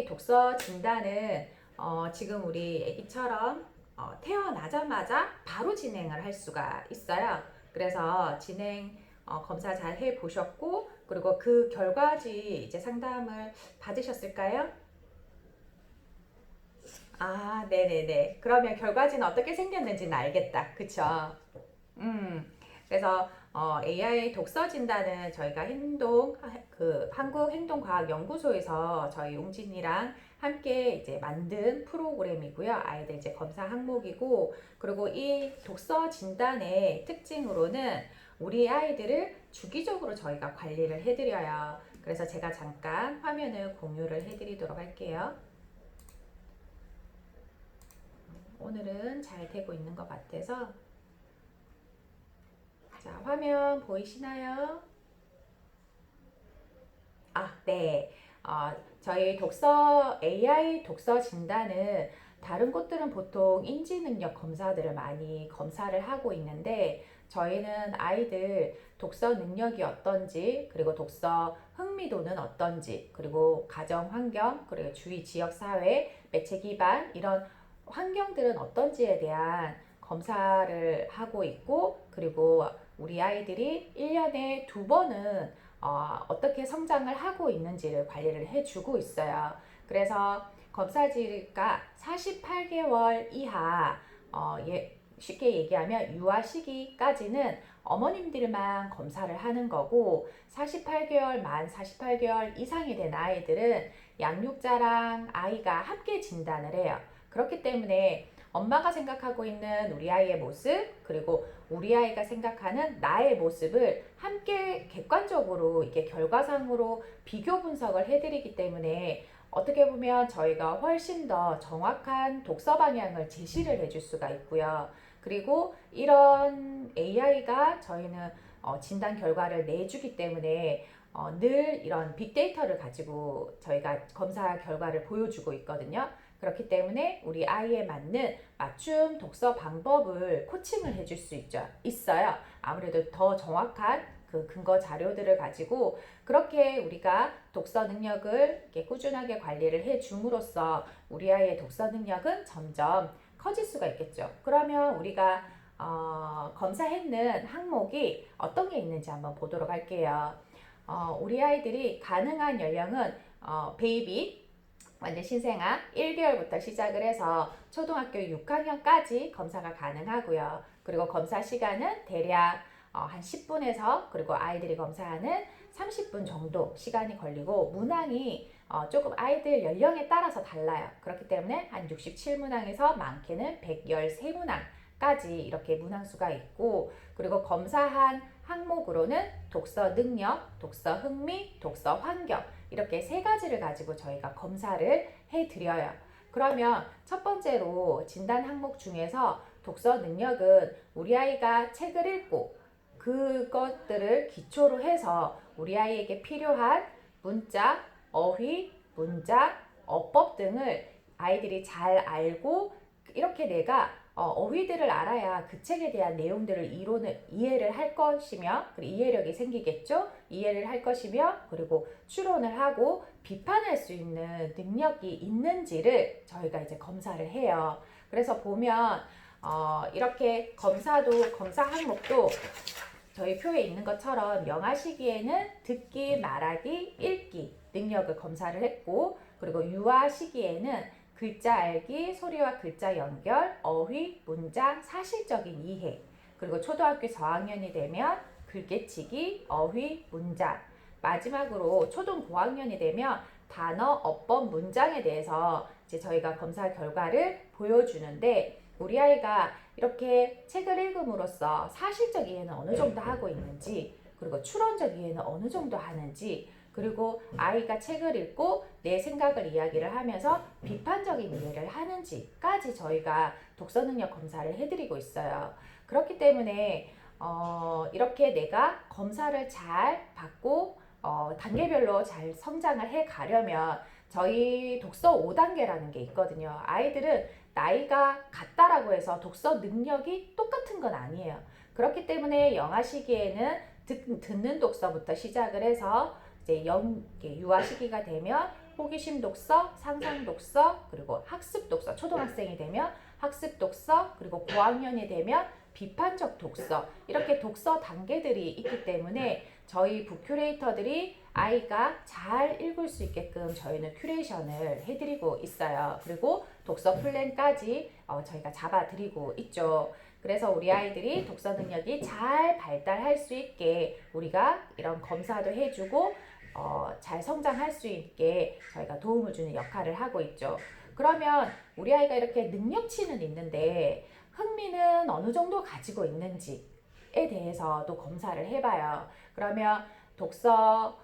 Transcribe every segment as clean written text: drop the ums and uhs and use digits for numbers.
독서 진단은 지금 우리 아기처럼 태어나자마자 바로 진행을 할 수가 있어요. 그래서 진행 검사 잘 해 보셨고, 그리고 그 결과지 이제 상담을 받으셨을까요? 아, 네네네. 그러면 결과지는 어떻게 생겼는지는 알겠다. 그쵸? 그래서 AI 독서 진단은 저희가 한국행동과학연구소에서 저희 웅진이랑 함께 이제 만든 프로그램이고요. 아이들 이제 검사 항목이고, 그리고 이 독서 진단의 특징으로는 우리 아이들을 주기적으로 저희가 관리를 해드려요. 그래서 제가 잠깐 화면을 공유를 해드리도록 할게요. 오늘은 잘 되고 있는 것 같아서. 자, 화면 보이시나요? 아, 네. 저희 AI 독서 진단은 다른 곳들은 보통 인지 능력 검사들을 많이 검사를 하고 있는데, 저희는 아이들 독서 능력이 어떤지, 그리고 독서 흥미도는 어떤지, 그리고 가정 환경, 그리고 주위 지역 사회, 매체 기반 이런 환경들은 어떤지에 대한 검사를 하고 있고, 그리고 우리 아이들이 1년에 두 번은 어떻게 성장을 하고 있는지를 관리를 해주고 있어요. 그래서 검사지가 48개월 이하, 쉽게 얘기하면 유아 시기까지는 어머님들만 검사를 하는 거고, 48개월 이상이 된 아이들은 양육자랑 아이가 함께 진단을 해요. 그렇기 때문에 엄마가 생각하고 있는 우리 아이의 모습, 그리고 우리 아이가 생각하는 나의 모습을 함께 객관적으로 이게 결과상으로 비교 분석을 해드리기 때문에 어떻게 보면 저희가 훨씬 더 정확한 독서 방향을 제시를 해줄 수가 있고요. 그리고 이런 AI가 저희는 진단 결과를 내주기 때문에 늘 이런 빅데이터를 가지고 저희가 검사 결과를 보여주고 있거든요. 그렇기 때문에 우리 아이에 맞는 맞춤 독서 방법을 코칭을 해줄 수 있어요. 아무래도 더 정확한 그 근거 자료들을 가지고 그렇게 우리가 독서 능력을 이렇게 꾸준하게 관리를 해 줌으로써 우리 아이의 독서 능력은 점점 커질 수가 있겠죠. 그러면 우리가 검사했는 항목이 어떤 게 있는지 한번 보도록 할게요. 우리 아이들이 가능한 연령은 베이비, 완전 신생아 1개월부터 시작을 해서 초등학교 6학년까지 검사가 가능하고요. 그리고 검사 시간은 대략 한 10분에서, 그리고 아이들이 검사하는 30분 정도 시간이 걸리고, 문항이 조금 아이들 연령에 따라서 달라요. 그렇기 때문에 한 67문항에서 많게는 113문항까지 이렇게 문항수가 있고, 그리고 검사한 항목으로는 독서 능력, 독서 흥미, 독서 환경, 이렇게 세 가지를 가지고 저희가 검사를 해드려요. 그러면 첫 번째로 진단 항목 중에서 독서 능력은 우리 아이가 책을 읽고 그것들을 기초로 해서 우리 아이에게 필요한 문자, 어휘, 문장, 어법 등을 아이들이 잘 알고, 이렇게 내가 어휘들을 알아야 그 책에 대한 내용들을 이해를 할 것이며, 그리고 이해력이 생기겠죠. 이해를 할 것이며, 그리고 추론을 하고 비판할 수 있는 능력이 있는지를 저희가 이제 검사를 해요. 그래서 보면 이렇게 검사 항목도 저희 표에 있는 것처럼 영아 시기에는 듣기, 말하기, 읽기 능력을 검사를 했고, 그리고 유아 시기에는 글자 알기, 소리와 글자 연결, 어휘, 문장, 사실적인 이해, 그리고 초등학교 저학년이 되면 글깨치기, 어휘, 문장, 마지막으로 초등 고학년이 되면 단어, 어법, 문장에 대해서 이제 저희가 검사 결과를 보여주는데, 우리 아이가 이렇게 책을 읽음으로써 사실적 이해는 어느 정도 하고 있는지, 그리고 추론적 이해는 어느 정도 하는지, 그리고 아이가 책을 읽고 내 생각을 이야기를 하면서 비판적인 이해를 하는지까지 저희가 독서 능력 검사를 해드리고 있어요. 그렇기 때문에 이렇게 내가 검사를 잘 받고 단계별로 잘 성장을 해 가려면 저희 독서 5단계라는 게 있거든요. 아이들은 나이가 같다라고 해서 독서 능력이 똑같은 건 아니에요. 그렇기 때문에 영아 시기에는 듣는 독서부터 시작을 해서 이제 유아 시기가 되면 호기심 독서, 상상 독서, 그리고 학습 독서, 초등학생이 되면 학습 독서, 그리고 고학년이 되면 비판적 독서, 이렇게 독서 단계들이 있기 때문에 저희 북큐레이터들이 아이가 잘 읽을 수 있게끔 저희는 큐레이션을 해드리고 있어요. 그리고 독서 플랜까지 저희가 잡아드리고 있죠. 그래서 우리 아이들이 독서 능력이 잘 발달할 수 있게 우리가 이런 검사도 해주고 잘 성장할 수 있게 저희가 도움을 주는 역할을 하고 있죠. 그러면 우리 아이가 이렇게 능력치는 있는데 흥미는 어느 정도 가지고 있는지에 대해서도 검사를 해봐요. 그러면 독서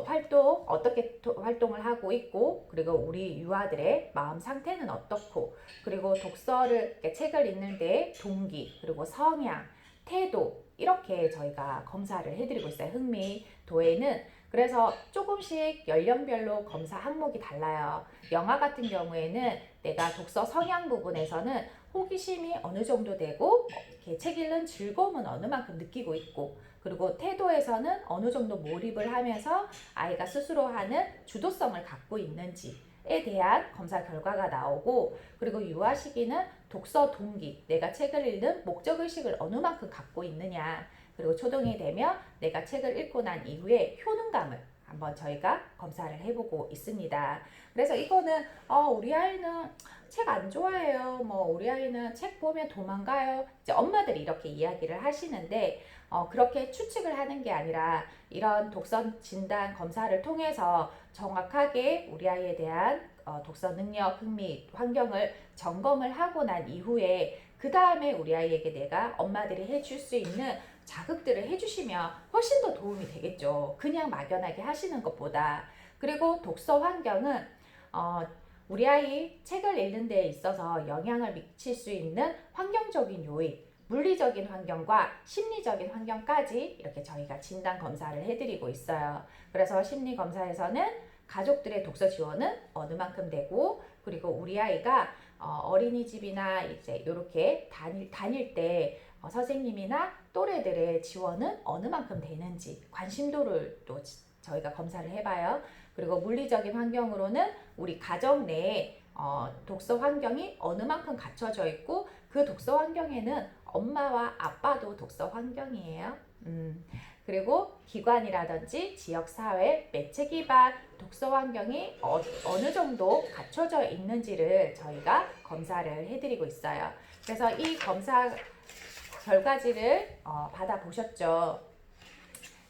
활동 어떻게 활동을 하고 있고, 그리고 우리 유아들의 마음 상태는 어떻고, 그리고 독서를 책을 읽는데 동기, 그리고 성향, 태도, 이렇게 저희가 검사를 해드리고 있어요. 흥미도에는. 그래서 조금씩 연령별로 검사 항목이 달라요. 영화 같은 경우에는 내가 독서 성향 부분에서는 호기심이 어느 정도 되고 이렇게 책 읽는 즐거움은 어느 만큼 느끼고 있고, 그리고 태도에서는 어느 정도 몰입을 하면서 아이가 스스로 하는 주도성을 갖고 있는지에 대한 검사 결과가 나오고, 그리고 유아 시기는 독서 동기, 내가 책을 읽는 목적의식을 어느 만큼 갖고 있느냐, 그리고 초등이 되면 내가 책을 읽고 난 이후에 효능감을 한번 저희가 검사를 해보고 있습니다. 그래서 이거는 우리 아이는 책 안 좋아해요. 우리 아이는 책 보면 도망가요. 이제 엄마들이 이렇게 이야기를 하시는데 그렇게 추측을 하는 게 아니라 이런 독서 진단 검사를 통해서 정확하게 우리 아이에 대한 독서 능력, 흥미, 환경을 점검을 하고 난 이후에 그 다음에 우리 아이에게 내가 엄마들이 해줄 수 있는 자극들을 해주시면 훨씬 더 도움이 되겠죠. 그냥 막연하게 하시는 것보다. 그리고 독서 환경은 우리 아이 책을 읽는 데 있어서 영향을 미칠 수 있는 환경적인 요인, 물리적인 환경과 심리적인 환경까지 이렇게 저희가 진단 검사를 해드리고 있어요. 그래서 심리 검사에서는 가족들의 독서 지원은 어느 만큼 되고, 그리고 우리 아이가 어린이집이나 이제 이렇게 다닐 때 선생님이나 또래들의 지원은 어느 만큼 되는지 관심도를 또 저희가 검사를 해봐요. 그리고 물리적인 환경으로는 우리 가정 내에 독서 환경이 어느 만큼 갖춰져 있고, 그 독서 환경에는 엄마와 아빠도 독서 환경이에요. 그리고 기관이라든지 지역사회, 매체 기반 독서 환경이 어느 정도 갖춰져 있는지를 저희가 검사를 해드리고 있어요. 그래서 이 검사 결과지를 받아보셨죠?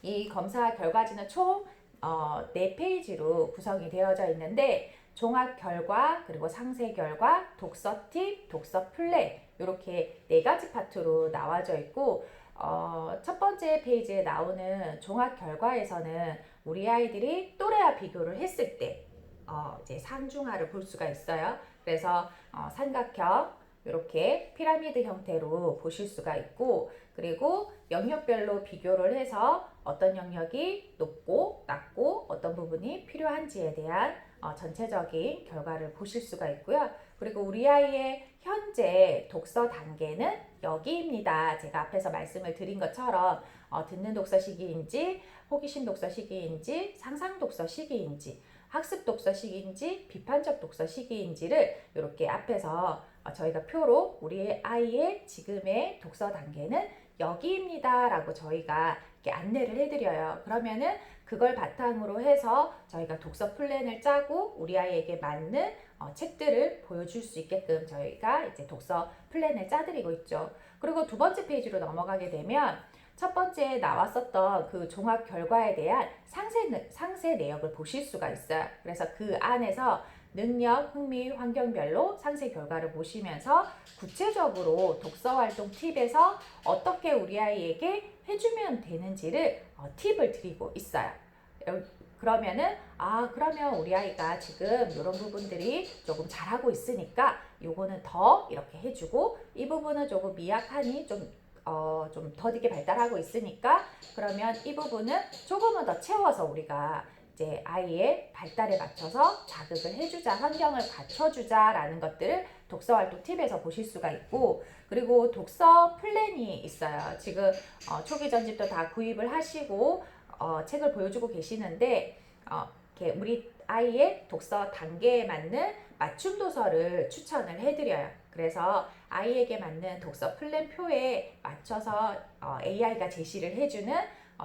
이 검사 결과지는 총 4페이지로 구성이 되어져 있는데 종합 결과, 그리고 상세 결과, 독서 팁, 독서 플랜, 이렇게 4가지 파트로 나와져 있고, 첫 번째 페이지에 나오는 종합 결과에서는 우리 아이들이 또래와 비교를 했을 때 이제 상중하를 볼 수가 있어요. 그래서 삼각형 이렇게 피라미드 형태로 보실 수가 있고, 그리고 영역별로 비교를 해서 어떤 영역이 높고 낮고 어떤 부분이 필요한지에 대한 전체적인 결과를 보실 수가 있고요. 그리고 우리 아이의 현재 독서 단계는 여기입니다. 제가 앞에서 말씀을 드린 것처럼 듣는 독서 시기인지, 호기심 독서 시기인지, 상상 독서 시기인지, 학습 독서 시기인지, 비판적 독서 시기인지를 이렇게 앞에서 저희가 표로 우리 아이의 지금의 독서 단계는 여기입니다 라고 저희가 이렇게 안내를 해드려요. 그러면은 그걸 바탕으로 해서 저희가 독서 플랜을 짜고 우리 아이에게 맞는 책들을 보여줄 수 있게끔 저희가 이제 독서 플랜을 짜드리고 있죠. 그리고 두 번째 페이지로 넘어가게 되면 첫 번째 나왔었던 그 종합 결과에 대한 상세 내역을 보실 수가 있어요. 그래서 그 안에서 능력, 흥미, 환경별로 상세 결과를 보시면서 구체적으로 독서 활동 팁에서 어떻게 우리 아이에게 해주면 되는지를 팁을 드리고 있어요. 그러면은 그러면 우리 아이가 지금 이런 부분들이 조금 잘하고 있으니까 요거는 더 이렇게 해주고, 이 부분은 조금 미약하니 좀 더디게 발달하고 있으니까 그러면 이 부분은 조금은 더 채워서 우리가 이제 아이의 발달에 맞춰서 자극을 해주자, 환경을 갖춰주자라는 것들을 독서활동 팁에서 보실 수가 있고, 그리고 독서 플랜이 있어요. 지금 초기 전집도 다 구입을 하시고 책을 보여주고 계시는데 이렇게 우리 아이의 독서 단계에 맞는 맞춤 도서를 추천을 해드려요. 그래서 아이에게 맞는 독서 플랜표에 맞춰서 AI가 제시를 해주는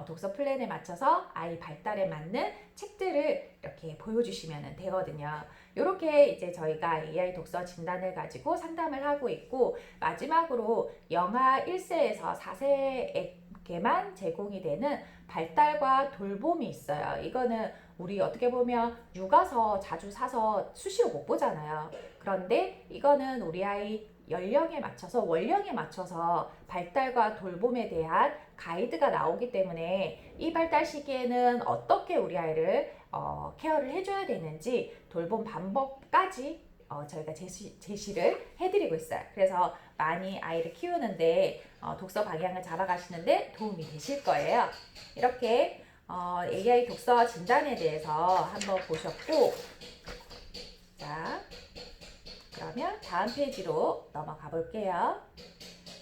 독서 플랜에 맞춰서 아이 발달에 맞는 책들을 이렇게 보여주시면 되거든요. 이렇게 이제 저희가 AI 독서 진단을 가지고 상담을 하고 있고, 마지막으로 영아 1세에서 4세에게만 제공이 되는 발달과 돌봄이 있어요. 이거는 우리 어떻게 보면 육아서 자주 사서 수시로 못 보잖아요. 그런데 이거는 우리 아이 연령에 맞춰서, 원령에 맞춰서 발달과 돌봄에 대한 가이드가 나오기 때문에 이 발달 시기에는 어떻게 우리 아이를 케어를 해줘야 되는지 돌봄 방법까지 저희가 제시를 해드리고 있어요. 그래서 많이 아이를 키우는데 독서 방향을 잡아가시는데 도움이 되실 거예요. 이렇게 AI 독서 진단에 대해서 한번 보셨고, 자, 그러면 다음 페이지로 넘어가 볼게요.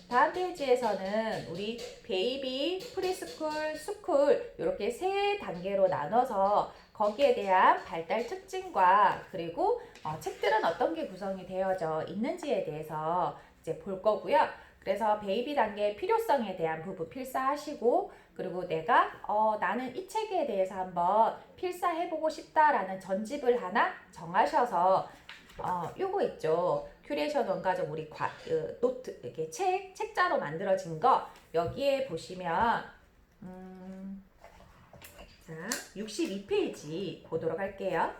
다음 페이지에서는 우리 베이비, 프리스쿨, 스쿨 이렇게 세 단계로 나눠서 거기에 대한 발달 특징과 그리고 책들은 어떤 게 구성이 되어져 있는지에 대해서 이제 볼 거고요. 그래서 베이비 단계의 필요성에 대한 부분 필사하시고, 그리고 내가 나는 이 책에 대해서 한번 필사해보고 싶다라는 전집을 하나 정하셔서 요거 있죠. 큐레이션 원가족 우리 노트 이렇게 책자로 만들어진 거 여기에 보시면 자 62페이지 보도록 할게요.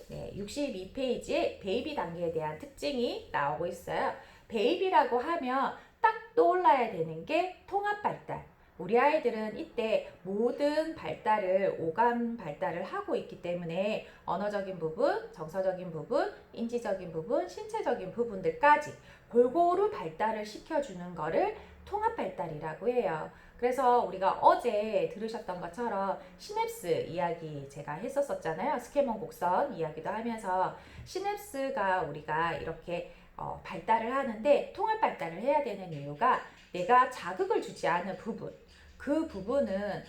네, 62페이지에 베이비 단계에 대한 특징이 나오고 있어요. 베이비라고 하면 딱 떠올라야 되는 게 통합 발달. 우리 아이들은 이때 모든 발달을, 오감 발달을 하고 있기 때문에 언어적인 부분, 정서적인 부분, 인지적인 부분, 신체적인 부분들까지 골고루 발달을 시켜주는 거를 통합 발달이라고 해요. 그래서 우리가 어제 들으셨던 것처럼 시냅스 이야기 제가 했었잖아요. 스캐먼 곡선 이야기도 하면서 시냅스가 우리가 이렇게 발달을 하는데 통합 발달을 해야 되는 이유가 내가 자극을 주지 않은 부분, 그 부분은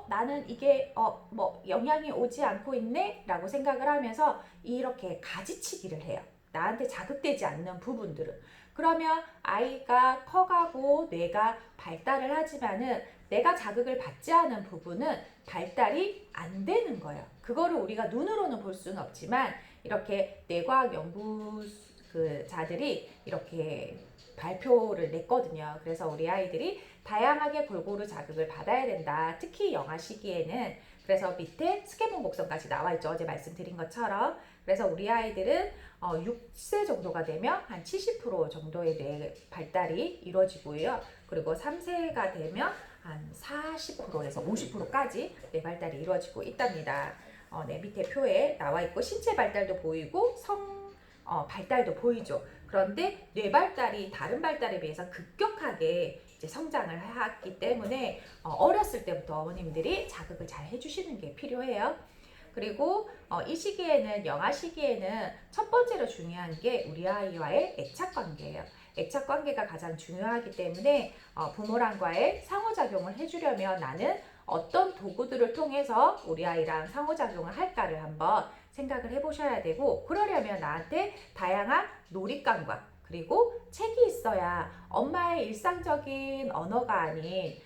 나는 이게 뭐 영향이 오지 않고 있네 라고 생각을 하면서 이렇게 가지치기를 해요. 나한테 자극되지 않는 부분들은. 그러면 아이가 커가고 뇌가 발달을 하지만은 내가 자극을 받지 않은 부분은 발달이 안 되는 거예요. 그거를 우리가 눈으로는 볼 수는 없지만 이렇게 뇌과학 연구자들이 이렇게 발표를 냈거든요. 그래서 우리 아이들이 다양하게 골고루 자극을 받아야 된다. 특히 영아 시기에는. 그래서 밑에 스캐먼 곡선까지 나와 있죠. 어제 말씀드린 것처럼. 그래서 우리 아이들은 6세 정도가 되면 한 70% 정도의 뇌 발달이 이루어지고요. 그리고 3세가 되면 한 40%에서 50%까지 뇌 발달이 이루어지고 있답니다. 네, 밑에 표에 나와 있고 신체 발달도 보이고 발달도 보이죠. 그런데 뇌 발달이 다른 발달에 비해서 급격하게 이제 성장을 했기 때문에 어렸을 때부터 어머님들이 자극을 잘 해주시는 게 필요해요. 그리고 이 시기에는, 영아 시기에는 첫 번째로 중요한 게 우리 아이와의 애착 관계예요. 애착 관계가 가장 중요하기 때문에 부모랑과의 상호작용을 해주려면 나는 어떤 도구들을 통해서 우리 아이랑 상호작용을 할까를 한번 생각을 해보셔야 되고, 그러려면 나한테 다양한 놀잇감과 그리고 책이 있어야 엄마의 일상적인 언어가 아닌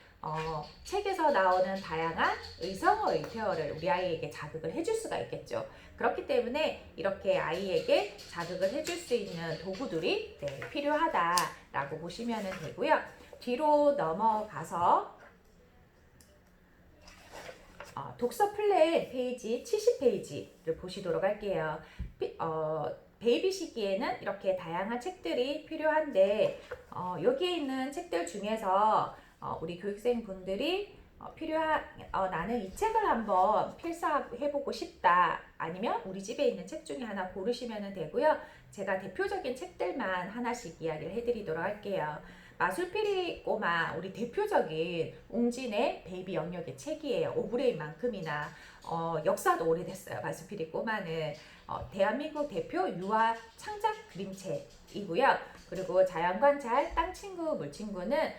책에서 나오는 다양한 의성어의 표현을 우리 아이에게 자극을 해줄 수가 있겠죠. 그렇기 때문에 이렇게 아이에게 자극을 해줄 수 있는 도구들이 필요하다라고 보시면 되고요. 뒤로 넘어가서 독서 플랜 페이지 70페이지를 보시도록 할게요. 베이비 시기에는 이렇게 다양한 책들이 필요한데 여기에 있는 책들 중에서 우리 교육생 분들이 나는 이 책을 한번 필사해보고 싶다, 아니면 우리 집에 있는 책 중에 하나 고르시면 되고요. 제가 대표적인 책들만 하나씩 이야기를 해드리도록 할게요. 마술피리 꼬마, 우리 대표적인 웅진의 베이비 영역의 책이에요. 오브레인만큼이나 역사도 오래됐어요. 마술피리 꼬마는 대한민국 대표 유아 창작 그림책이고요. 그리고 자연관찰, 땅친구, 물친구는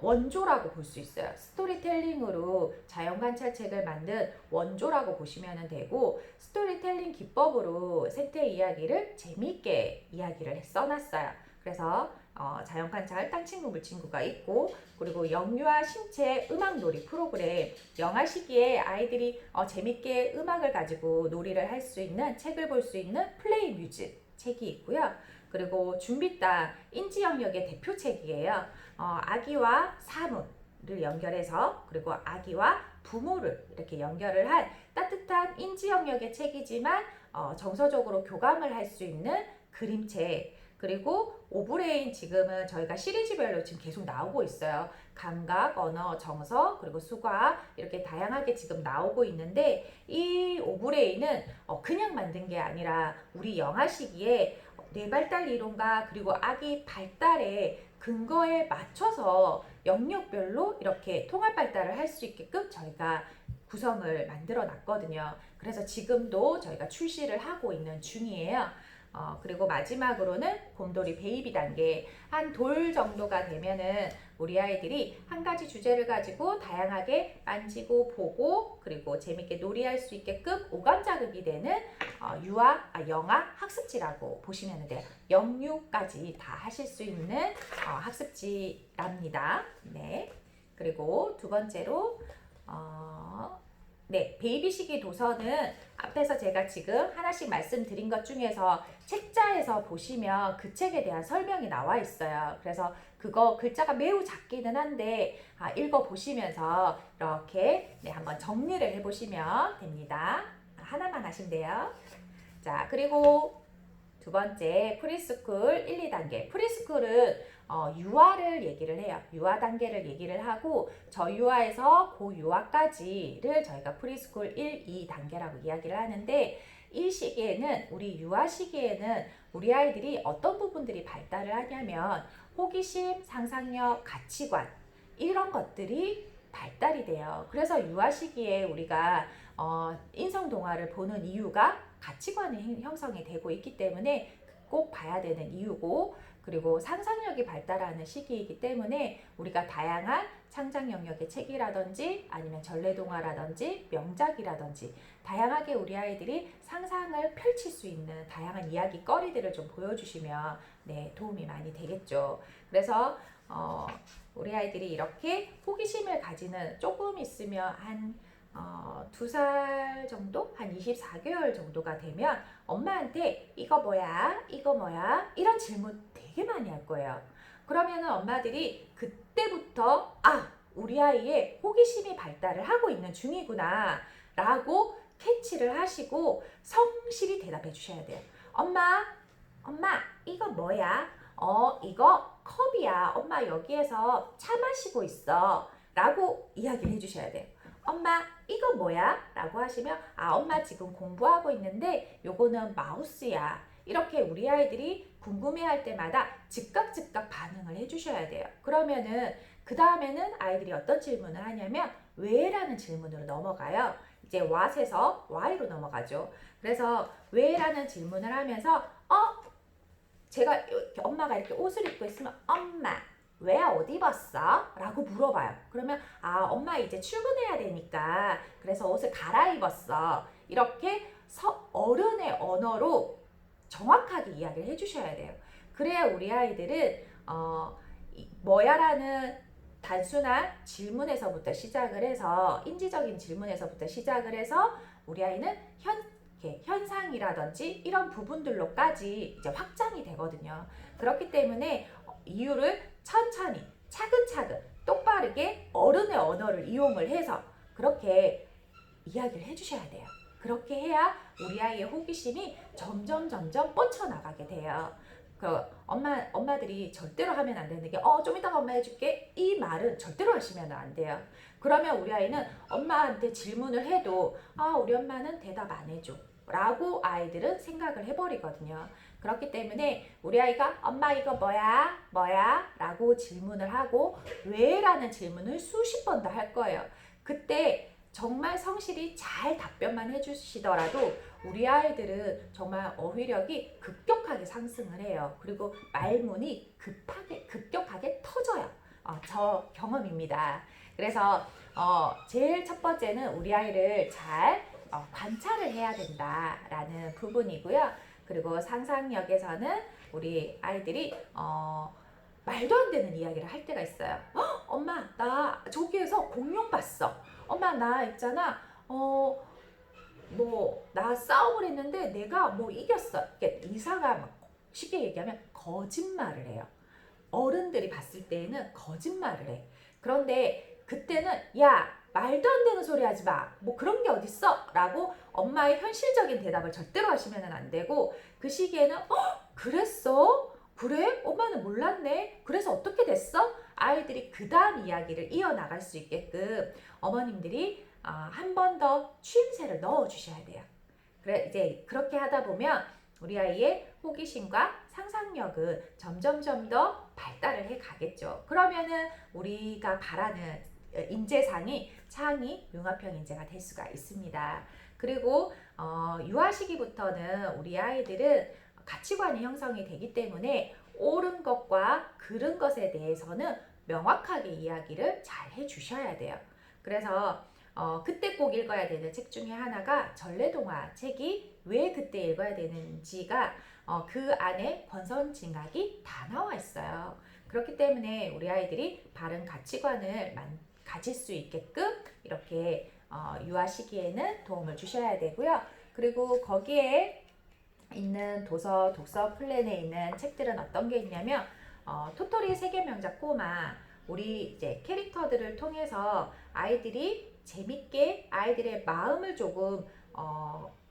원조라고 볼 수 있어요. 스토리텔링으로 자연관찰책을 만든 원조라고 보시면 되고, 스토리텔링 기법으로 생태 이야기를 재미있게 이야기를 써놨어요. 그래서 자연관찰 땅친구 물친구가 있고, 그리고 영유아 신체 음악놀이 프로그램, 영아 시기에 아이들이 재밌게 음악을 가지고 놀이를 할 수 있는, 책을 볼 수 있는 플레이 뮤즈 책이 있고요. 그리고 준비땅 인지 영역의 대표책이에요. 아기와 사물을 연결해서, 그리고 아기와 부모를 이렇게 연결을 한 따뜻한 인지 영역의 책이지만 정서적으로 교감을 할 수 있는 그림책. 그리고 오브레인 지금은 저희가 시리즈별로 지금 계속 나오고 있어요. 감각, 언어, 정서, 그리고 수학 이렇게 다양하게 지금 나오고 있는데, 이 오브레인은 그냥 만든 게 아니라 우리 영아 시기에 뇌발달 이론과 그리고 아기 발달의 근거에 맞춰서 영역별로 이렇게 통합 발달을 할 수 있게끔 저희가 구성을 만들어 놨거든요. 그래서 지금도 저희가 출시를 하고 있는 중이에요. 그리고 마지막으로는 곰돌이 베이비 단계, 한 돌 정도가 되면은 우리 아이들이 한 가지 주제를 가지고 다양하게 만지고 보고 그리고 재밌게 놀이할 수 있게끔 오감 자극이 되는 영아 학습지라고 보시면 돼요. 영유까지 다 하실 수 있는 학습지랍니다. 네. 그리고 두 번째로 네, 베이비 시기 도서는 앞에서 제가 지금 하나씩 말씀드린 것 중에서 책자에서 보시면 그 책에 대한 설명이 나와 있어요. 그래서 그거 글자가 매우 작기는 한데 읽어보시면서 이렇게 한번 정리를 해보시면 됩니다. 하나만 하시면 돼요. 자, 그리고 두 번째 프리스쿨 1, 2단계. 프리스쿨은 유아를 얘기를 해요. 유아 단계를 얘기를 하고 저유아에서 고유아까지를 저희가 프리스쿨 1, 2단계라고 이야기를 하는데, 이 시기에는 우리 유아 시기에는 우리 아이들이 어떤 부분들이 발달을 하냐면 호기심, 상상력, 가치관 이런 것들이 발달이 돼요. 그래서 유아 시기에 우리가 인성 동화를 보는 이유가 가치관이 형성이 되고 있기 때문에 꼭 봐야 되는 이유고, 그리고 상상력이 발달하는 시기이기 때문에 우리가 다양한 창작 영역의 책이라든지 아니면 전래동화라든지 명작이라든지 다양하게 우리 아이들이 상상을 펼칠 수 있는 다양한 이야기거리들을 좀 보여주시면 도움이 많이 되겠죠. 그래서 우리 아이들이 이렇게 호기심을 가지는, 조금 있으면 한 2살 정도? 한 24개월 정도가 되면 엄마한테 이거 뭐야? 이거 뭐야? 이런 질문 되게 많이 할 거예요. 그러면은 엄마들이 그때부터 우리 아이의 호기심이 발달을 하고 있는 중이구나 라고 캐치를 하시고 성실히 대답해 주셔야 돼요. 엄마 이거 뭐야? 이거 컵이야. 엄마 여기에서 차 마시고 있어 라고 이야기를 해주셔야 돼요. 엄마 이거 뭐야? 라고 하시면 엄마 지금 공부하고 있는데 요거는 마우스야. 이렇게 우리 아이들이 궁금해할 때마다 즉각 반응을 해주셔야 돼요. 그러면은 그 다음에는 아이들이 어떤 질문을 하냐면 왜? 라는 질문으로 넘어가요. 이제 what에서 why로 넘어가죠. 그래서 왜? 라는 질문을 하면서 제가 엄마가 이렇게 옷을 입고 있으면 엄마 왜 어디 입었어? 라고 물어봐요. 그러면 엄마 이제 출근해야 되니까 그래서 옷을 갈아입었어. 이렇게 어른의 언어로 정확하게 이야기를 해주셔야 돼요. 그래야 우리 아이들은 뭐야라는 단순한 질문에서부터 시작을 해서, 인지적인 질문에서부터 시작을 해서 우리 아이는 현상이라든지 이런 부분들로까지 이제 확장이 되거든요. 그렇기 때문에 이유를 천천히 차근차근 똑바르게 어른의 언어를 이용을 해서 그렇게 이야기를 해주셔야 돼요. 그렇게 해야 우리 아이의 호기심이 점점 뻗쳐나가게 돼요. 엄마들이 절대로 하면 안 되는 게 좀 이따가 엄마 해줄게 이 말은 절대로 하시면 안 돼요. 그러면 우리 아이는 엄마한테 질문을 해도 우리 엄마는 대답 안 해줘 라고 아이들은 생각을 해버리거든요. 그렇기 때문에 우리 아이가 엄마 이거 뭐야? 라고 질문을 하고 왜? 라는 질문을 수십 번 더 할 거예요. 그때 정말 성실히 잘 답변만 해주시더라도 우리 아이들은 정말 어휘력이 급격하게 상승을 해요. 그리고 말문이 급격하게 터져요. 저 경험입니다. 그래서 제일 첫 번째는 우리 아이를 잘 관찰을 해야 된다라는 부분이고요. 그리고 상상력에서는 우리 아이들이 말도 안 되는 이야기를 할 때가 있어요. 엄마, 나 저기에서 공룡 봤어. 엄마, 나 있잖아. 나 싸움을 했는데 내가 뭐 이겼어. 이게 이사가 막 쉽게 얘기하면 거짓말을 해요. 어른들이 봤을 때에는 거짓말을 해. 그런데 그때는 야, 말도 안 되는 소리 하지 마. 뭐 그런 게 어딨어? 라고 엄마의 현실적인 대답을 절대로 하시면 안 되고, 그 시기에는 그랬어? 그래? 엄마는 몰랐네. 그래서 어떻게 됐어? 아이들이 그 다음 이야기를 이어나갈 수 있게끔 어머님들이 한 번 더 추임새를 넣어 주셔야 돼요. 그래, 이제 그렇게 하다 보면 우리 아이의 호기심과 상상력은 점점점 더 발달을 해 가겠죠. 그러면은 우리가 바라는 인재상이 창의 융합형 인재가 될 수가 있습니다. 그리고 유아 시기부터는 우리 아이들은 가치관이 형성이 되기 때문에 옳은 것과 그른 것에 대해서는 명확하게 이야기를 잘 해주셔야 돼요. 그래서 그때 꼭 읽어야 되는 책 중에 하나가 전래동화 책이 왜 그때 읽어야 되는지가 그 안에 권선징악이 다 나와 있어요. 그렇기 때문에 우리 아이들이 바른 가치관을 가질 수 있게끔 이렇게 유아 시기에는 도움을 주셔야 되고요. 그리고 거기에 있는 독서 플랜에 있는 책들은 어떤 게 있냐면 토토리 세계명작 꼬마, 우리 이제 캐릭터들을 통해서 아이들이 재밌게 아이들의 마음을 조금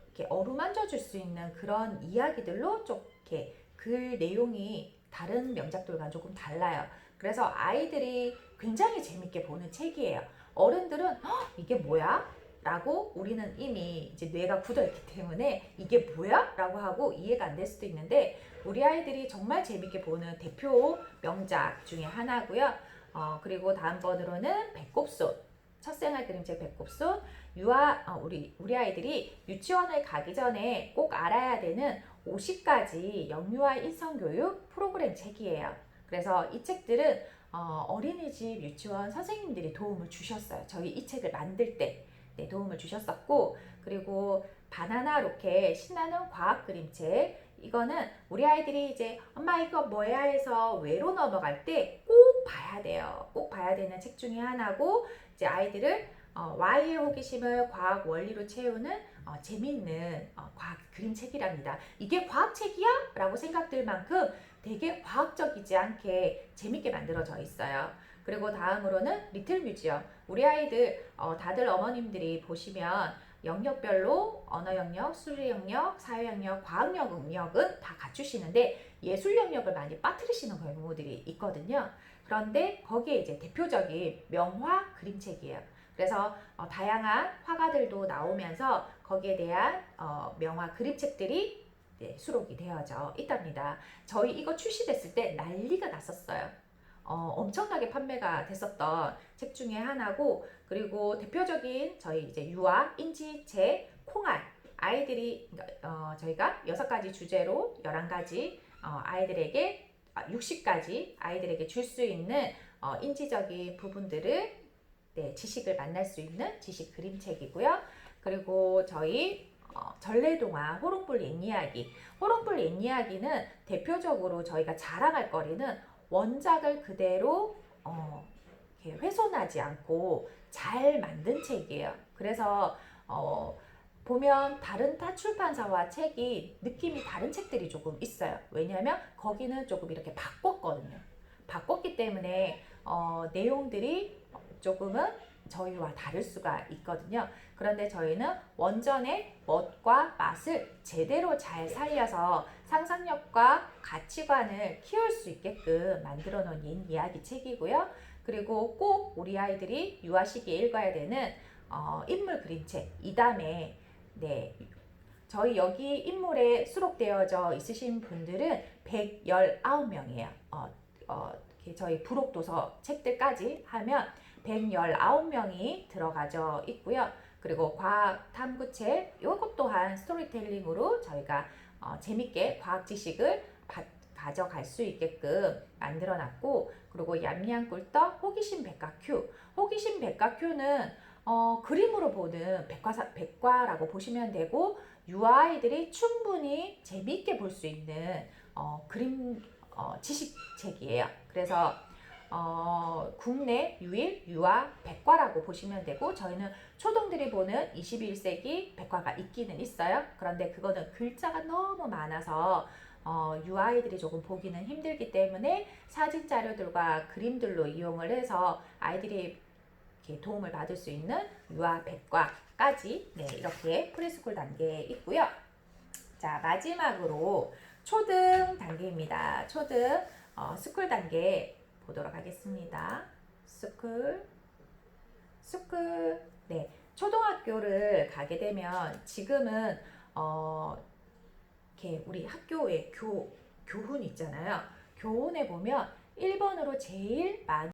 이렇게 어루만져 줄 수 있는 그런 이야기들로 좀 이렇게 글 내용이 다른 명작들과 조금 달라요. 그래서 아이들이 굉장히 재밌게 보는 책이에요. 어른들은 이게 뭐야? 라고 우리는 이미 이제 뇌가 굳어있기 때문에 이게 뭐야? 라고 하고 이해가 안 될 수도 있는데, 우리 아이들이 정말 재밌게 보는 대표 명작 중에 하나고요. 그리고 다음번으로는 배꼽손, 첫생활 그림책 배꼽손, 우리 아이들이 유치원을 가기 전에 꼭 알아야 되는 50가지 영유아 인성교육 프로그램 책이에요. 그래서 이 책들은 어린이집 유치원 선생님들이 도움을 주셨어요. 저희 이 책을 만들 때 도움을 주셨었고, 그리고 바나나 로켓 신나는 과학 그림책, 이거는 우리 아이들이 이제 엄마 이거 뭐야 해서 외로 넘어갈 때 꼭 봐야 돼요. 꼭 봐야 되는 책 중에 하나고, 이제 아이들을 Y의 호기심을 과학 원리로 채우는 재밌는 과학 그림책이랍니다. 이게 과학책이야? 라고 생각될 만큼 되게 과학적이지 않게 재밌게 만들어져 있어요. 그리고 다음으로는 리틀 뮤지엄. 우리 아이들 다들 어머님들이 보시면 영역별로 언어 영역, 수리 영역, 사회 영역, 과학 영역은 다 갖추시는데 예술 영역을 많이 빠뜨리시는 경우들이 있거든요. 그런데 거기에 이제 대표적인 명화 그림책이에요. 그래서 다양한 화가들도 나오면서 거기에 대한 명화 그림책들이 수록이 되어져 있답니다. 저희 이거 출시됐을 때 난리가 났었어요. 엄청나게 판매가 됐었던 책 중에 하나고, 그리고 대표적인 저희 이제 유아 인지책 콩알, 아이들이 저희가 6가지 주제로 11가지 아이들에게 60가지 아이들에게 줄 수 있는 인지적인 부분들을 지식을 만날 수 있는 지식 그림책이고요. 그리고 저희 전래동화 호롱불 옛이야기, 호롱불 옛이야기는 대표적으로 저희가 자랑할 거리는 원작을 그대로 훼손하지 않고 잘 만든 책이에요. 그래서 보면 다른 타 출판사와 책이 느낌이 다른 책들이 조금 있어요. 왜냐하면 거기는 조금 이렇게 바꿨거든요. 바꿨기 때문에 내용들이 조금은 저희와 다를 수가 있거든요. 그런데 저희는 원전의 멋과 맛을 제대로 잘 살려서 상상력과 가치관을 키울 수 있게끔 만들어 놓은 이야기 책이고요. 그리고 꼭 우리 아이들이 유아 시기에 읽어야 되는 인물 그림책 이담에, 저희 여기 인물에 수록되어져 있으신 분들은 119명이에요. 저희 부록도서 책들까지 하면 119명이 들어가져 있고요. 그리고 과학 탐구책, 이것 또한 스토리텔링으로 저희가 재밌게 과학 지식을 가져갈 수 있게끔 만들어 놨고, 그리고 얌얌꿀떡 호기심 백과큐. 호기심 백과큐는 그림으로 보는 백과라고 보시면 되고, 유아아이들이 충분히 재미있게 볼 수 있는 그림 지식책이에요. 그래서 국내 유일 유아 백과라고 보시면 되고, 저희는 초등들이 보는 21세기 백과가 있기는 있어요. 그런데 그거는 글자가 너무 많아서 유아아이들이 조금 보기는 힘들기 때문에 사진 자료들과 그림들로 이용을 해서 아이들이 이렇게 도움을 받을 수 있는 유아 백과까지 네, 이렇게 프리스쿨 단계에 있고요. 자, 마지막으로 초등 단계입니다. 초등 스쿨 단계 보도록 하겠습니다. 스쿨. 네, 초등학교를 가게 되면 지금은 이렇게 우리 학교에 교훈 있잖아요. 교훈에 보면 1번으로 제일 많이